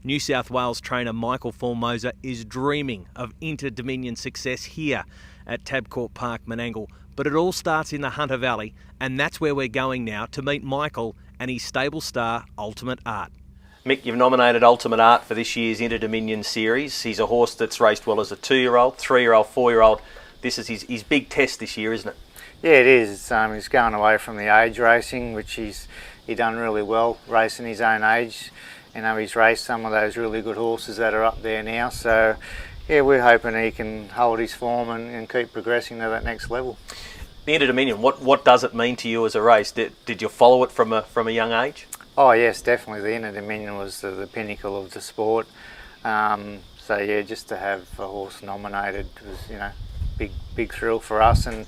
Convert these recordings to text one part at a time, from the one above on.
New South Wales trainer Michael Formosa is dreaming of inter-Dominion success here at Tabcorp Park, Menangle. But it all starts in the Hunter Valley, and that's where we're going now to meet Michael and his stable star, Ultimate Art. Mick, you've nominated Ultimate Art for this year's Inter-Dominion Series. He's a horse that's raced well as a 2-year-old, 3-year-old, 4-year-old. This is his big test this year, isn't it? Yeah, it is. He's going away from the age racing, which he done really well racing his own age. You know, he's raced some of those really good horses that are up there now. So, yeah, we're hoping he can hold his form and keep progressing to that next level. The Inter-Dominion, what does it mean to you as a race? Did you follow it from a young age? Oh yes, definitely. The Inter-Dominion was the pinnacle of the sport. So yeah, just to have a horse nominated was, you know, big thrill for us, and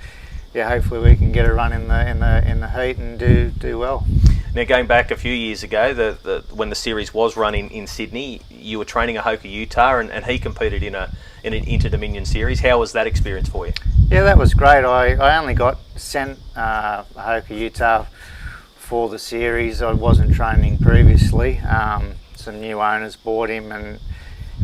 yeah, hopefully we can get a run in the heat and do well. Now, going back a few years ago, when the series was run in Sydney, you were training a Hoka Utah, and he competed in an Inter-Dominion series. How was that experience for you? Yeah, that was great. I only got sent a Hoka Utah for the series. I wasn't training previously. Some new owners bought him, and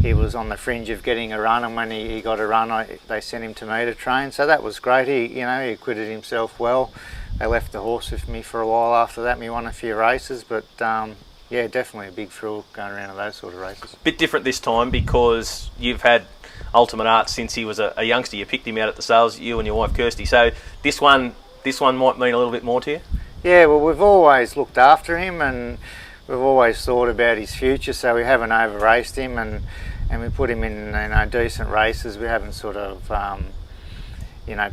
he was on the fringe of getting a run, and when he got a run, they sent him to me to train. So that was great. He acquitted himself well. They left the horse with me for a while after that. We won a few races, but yeah, definitely a big thrill going around to those sort of races. Bit different this time because you've had Ultimate Art since he was a youngster. You picked him out at the sales, you and your wife Kirsty. So this one might mean a little bit more to you? Yeah, well, we've always looked after him, and we've always thought about his future, so we haven't over-raced him, and we put him in decent races. We haven't sort of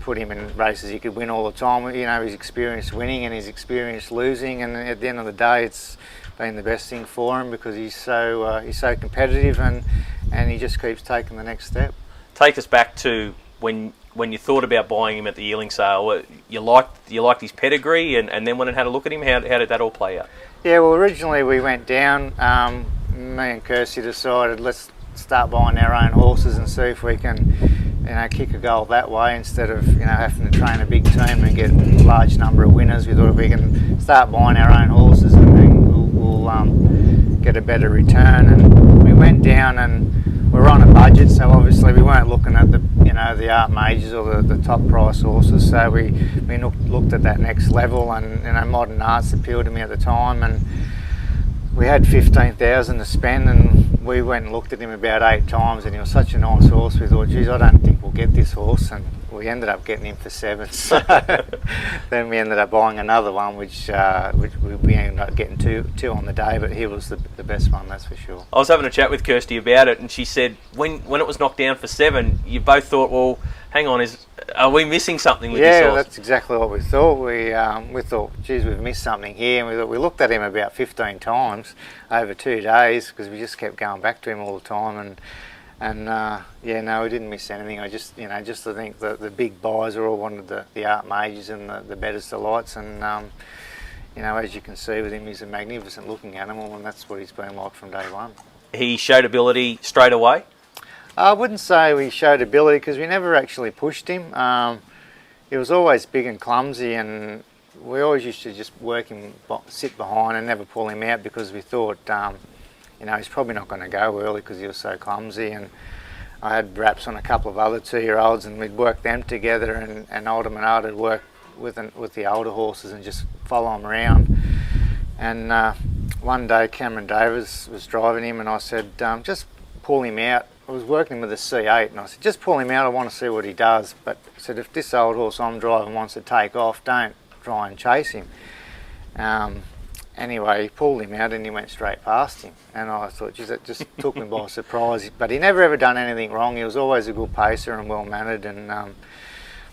put him in races he could win all the time. You know, he's experienced winning and he's experienced losing, and at the end of the day, it's been the best thing for him because he's so competitive, and he just keeps taking the next step. Take us back to when you thought about buying him at the yearling sale. You liked his pedigree, and then when it had a look at him, how did that all play out? Yeah, well, originally we went down. Me and Kirsty decided let's start buying our own horses and see if we can, kick a goal that way instead of having to train a big team and get a large number of winners. We thought if we can start buying our own horses, and we'll get a better return. And we went down, and we're on a budget, so obviously we weren't looking at the art majors or the top price horses. So we looked at that next level, and Modern Arts appealed to me at the time, and we had 15,000 to spend, and we went and looked at him about 8 times, and he was such a nice horse. We thought, geez, I don't think we'll get this horse, and we ended up getting him for 7. So then we ended up buying another one, which we ended up getting two on the day, but he was the best one, that's for sure. I was having a chat with Kirsty about it, and she said when it was knocked down for 7, you both thought, well, hang on, are we missing something with this horse? Yeah, that's exactly what we thought. We thought, geez, we've missed something here, and we looked at him about 15 times over 2 days because we just kept going back to him all the time, and we didn't miss anything. I just I think the big buys are all wanted the art majors and the Bettor's Delights, and as you can see with him, he's a magnificent looking animal, and that's what he's been like from day one. He showed ability straight away? I wouldn't say we showed ability because we never actually pushed him. He was always big and clumsy, and we always used to just work him, sit behind and never pull him out because we thought, he's probably not going to go early because he was so clumsy. And I had wraps on a couple of other 2-year-olds, and we'd work them together, and Ultimate Art would work with the older horses and just follow them around. And one day Cameron Davis was driving him, and I said, just pull him out. I was working with a C8, and I said, just pull him out, I want to see what he does. But I said, if this old horse I'm driving wants to take off, don't try and chase him. Anyway, he pulled him out and he went straight past him. And I thought, geez, that just took me by surprise. But he never ever done anything wrong. He was always a good pacer and well-mannered, and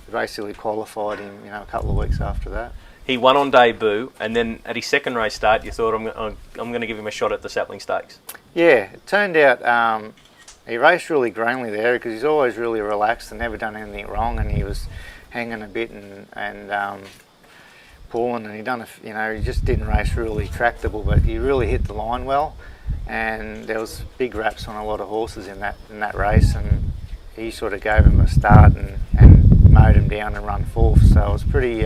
we basically qualified him a couple of weeks after that. He won on debut, and then at his second race start, you thought, I'm going to give him a shot at the Sapling Stakes. Yeah, it turned out he raced really greenly there because he's always really relaxed and never done anything wrong, and he was hanging a bit and pulling, and he just didn't race really tractable, but he really hit the line well, and there was big wraps on a lot of horses in that race, and he sort of gave him a start and mowed him down and run fourth. So I was pretty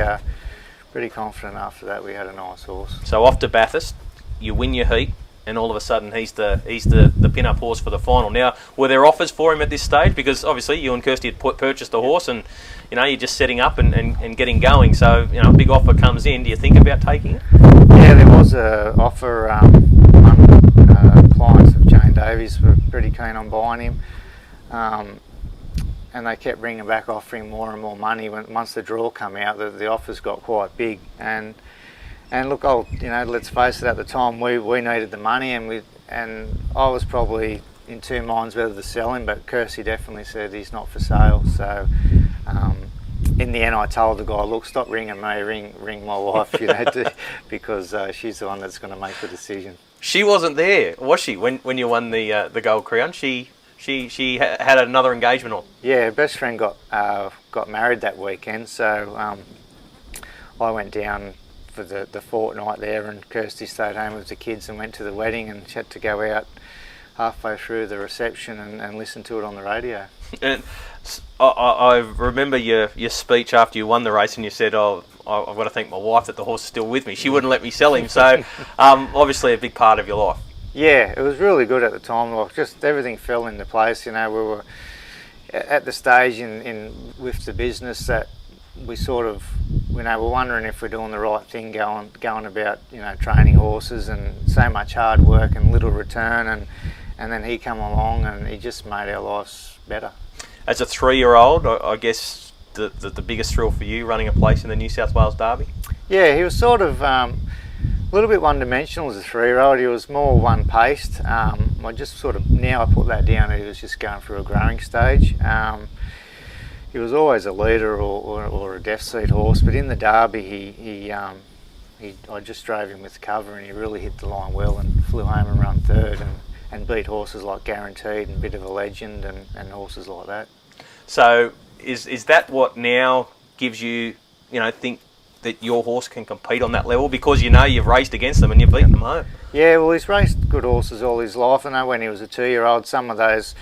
confident after that we had a nice horse. So off to Bathurst, you win your heat, and all of a sudden he's the pin-up horse for the final. Now, were there offers for him at this stage? Because obviously you and Kirsty had purchased a horse, and you're just setting up and getting going. So a big offer comes in. Do you think about taking it? Yeah, there was a offer. One clients of Jane Davies were pretty keen on buying him, and they kept bringing back offering more and more money. Once the draw came out, the offers got quite big. And look, let's face it. At the time, we needed the money, and I was probably in two minds whether to sell him, but Kirsty definitely said he's not for sale. So in the end, I told the guy, look, stop ringing me, ring my wife, because she's the one that's going to make the decision. She wasn't there, was she? When you won the Gold Crown, she had another engagement on. Yeah, her best friend got married that weekend, so I went down for the fortnight there, and Kirsty stayed home with the kids and went to the wedding, and she had to go out halfway through the reception and listen to it on the radio. And I remember your speech after you won the race, and you said, I've got to thank my wife that the horse is still with me. She wouldn't let me sell him. So obviously a big part of your life. Yeah, it was really good at the time. Like, just everything fell into place. We were at the stage with the business that we sort of, we're wondering if we're doing the right thing, going about, training horses, and so much hard work and little return, and then he come along and he just made our lives better. As a 3-year-old, I guess the biggest thrill for you running a place in the New South Wales Derby? Yeah, he was sort of a little bit one-dimensional as a 3-year-old. He was more one-paced. I just sort of, now I put that down, he was just going through a growing stage. He was always a leader or a deaf seat horse, but in the Derby, I just drove him with cover, and he really hit the line well and flew home and run third, and beat horses like Guaranteed and Bit of a Legend and horses like that. So is that what now gives you, think that your horse can compete on that level, because you've raced against them and you've beaten them home? Yeah, well, he's raced good horses all his life. I know when he was a 2-year-old, some of those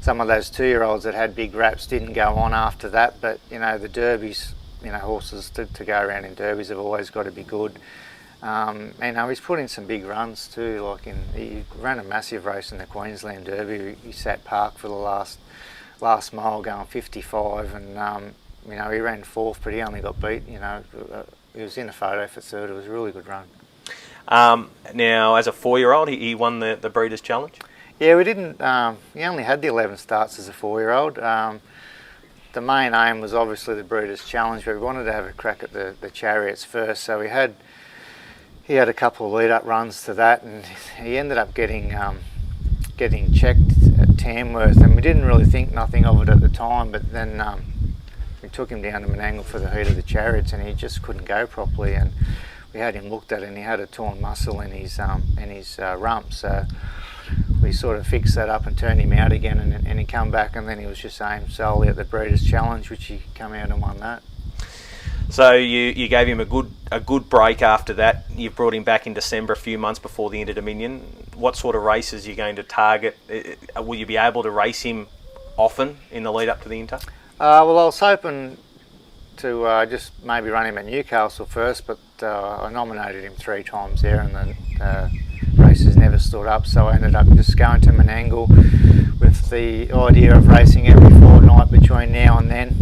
2-year-olds that had big raps didn't go on after that, but the derbies, horses to go around in derbies have always got to be good. He's put in some big runs too. He ran a massive race in the Queensland Derby. He sat park for the last mile, going 55, and he ran fourth, but he only got beat. He was in a photo for third. It was a really good run. Now, as a 4-year-old, he won the Breeders' Challenge. Yeah, we didn't. He only had the 11 starts as a 4-year-old. The main aim was obviously the Breeders' Challenge, but we wanted to have a crack at the Chariots first. So he had a couple of lead-up runs to that, and he ended up getting checked at Tamworth, and we didn't really think nothing of it at the time. But then we took him down to Menangle for the heat of the Chariots, and he just couldn't go properly. And we had him looked at, and he had a torn muscle in his rump. So we sort of fixed that up and turned him out again, and he come back, and then he was just aimed solely at the Breeders' Challenge, which he come out and won that. So you gave him a good break after that. You've brought him back in December, a few months before the Inter-Dominion. What sort of races are you going to target? Will you be able to race him often in the lead up to the Inter? Well, I was hoping to just maybe run him at Newcastle first, but I nominated him 3 times there, and the races never stood up, so I ended up just going to Menangle with the idea of racing every fortnight between now and then.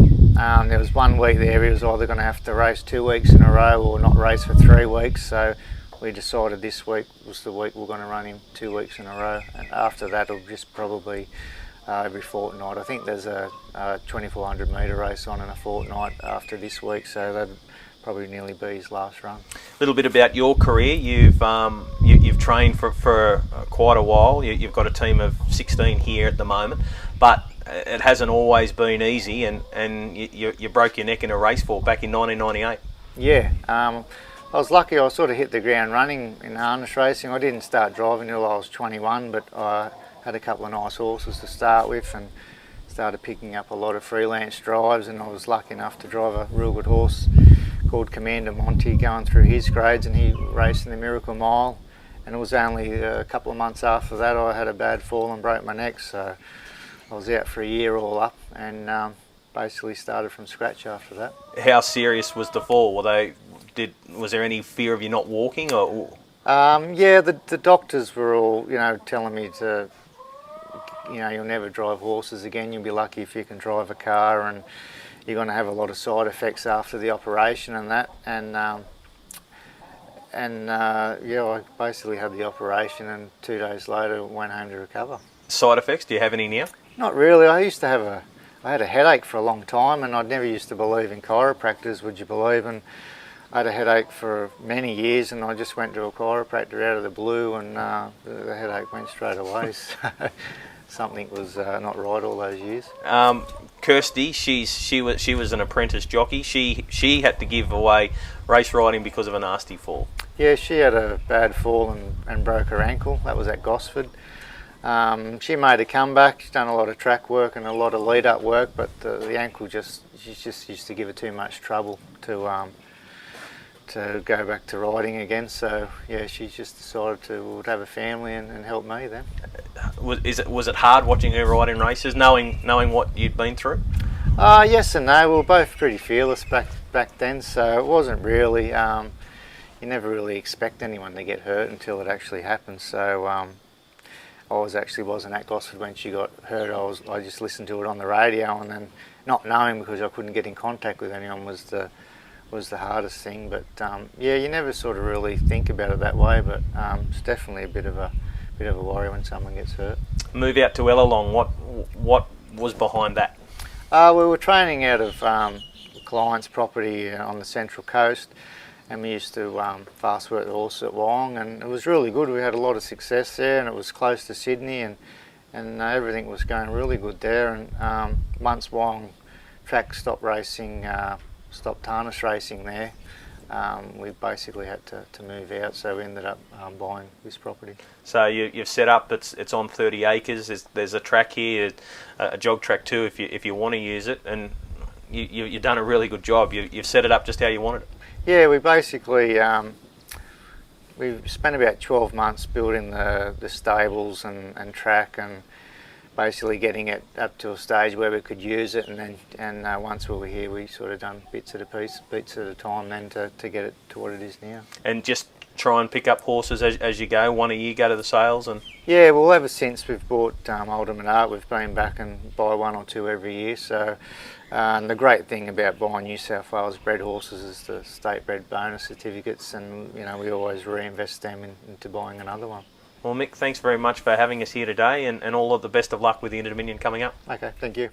There was 1 week there he was either going to have to race 2 weeks in a row or not race for 3 weeks, so we decided this week was the week we're going to run him 2 weeks in a row, and after that it'll just probably every fortnight. I think there's a 2400 metre race on in a fortnight after this week, so that'd probably nearly be his last run. A little bit about your career. You've trained for quite a while. You've got a team of 16 here at the moment, but it hasn't always been easy, and you broke your neck in a race for back in 1998. Yeah, I was lucky. I sort of hit the ground running in harness racing. I didn't start driving until I was 21, but I had a couple of nice horses to start with and started picking up a lot of freelance drives, and I was lucky enough to drive a real good horse called Commander Monty going through his grades, and he raced in the Miracle Mile, and it was only a couple of months after that I had a bad fall and broke my neck, so I was out for a year all up, and basically started from scratch after that. How serious was the fall? Was there any fear of you not walking, or? Yeah, the doctors were all, telling me to, you'll never drive horses again. You'll be lucky if you can drive a car, and you're going to have a lot of side effects after the operation and that. Yeah, I basically had the operation, and 2 days later went home to recover. Side effects? Do you have any now? Not really. I had a headache for a long time, and I'd never used to believe in chiropractors, would you believe? And I had a headache for many years, and I just went to a chiropractor out of the blue, and the headache went straight away. So something was not right all those years. Kirsty, she was an apprentice jockey. She had to give away race riding because of a nasty fall. Yeah, she had a bad fall and broke her ankle. That was at Gosford. She made a comeback. She's done a lot of track work and a lot of lead-up work, but the ankle she just used to give her too much trouble to go back to riding again. So yeah, she just decided to have a family and help me then. Was it hard watching her ride in races, knowing what you'd been through? Yes and no. We were both pretty fearless back then, so it wasn't really. You never really expect anyone to get hurt until it actually happens. So I wasn't at Gosford when she got hurt. I just listened to it on the radio, and then not knowing, because I couldn't get in contact with anyone, was the hardest thing. But yeah, you never sort of really think about it that way. But it's definitely a bit of a worry when someone gets hurt. Move out to Ellalong. What was behind that? We were training out of client's property on the Central Coast, and we used to fast work the horse at Wyong, and it was really good. We had a lot of success there, and it was close to Sydney, and everything was going really good there. And once Wyong track stopped tarnish racing there, we basically had to move out, so we ended up buying this property. So you've set up, it's on 30 acres, there's a track here, a jog track too if you want to use it, and you've done a really good job. You've set it up just how you wanted it. Yeah, we basically we spent about 12 months building the stables and track, and basically getting it up to a stage where we could use it, and once we were here, we sort of done bits at a time then to get it to what it is now. And just try and pick up horses as you go, one a year, go to the sales? And yeah, well, ever since we've bought Alderman Art, we've been back and buy one or two every year. So and the great thing about buying New South Wales bred horses is the state bred bonus certificates, and we always reinvest them into buying another one. Well, Mick, thanks very much for having us here today, and all of the best of luck with the Inter-Dominion coming up. Okay, thank you.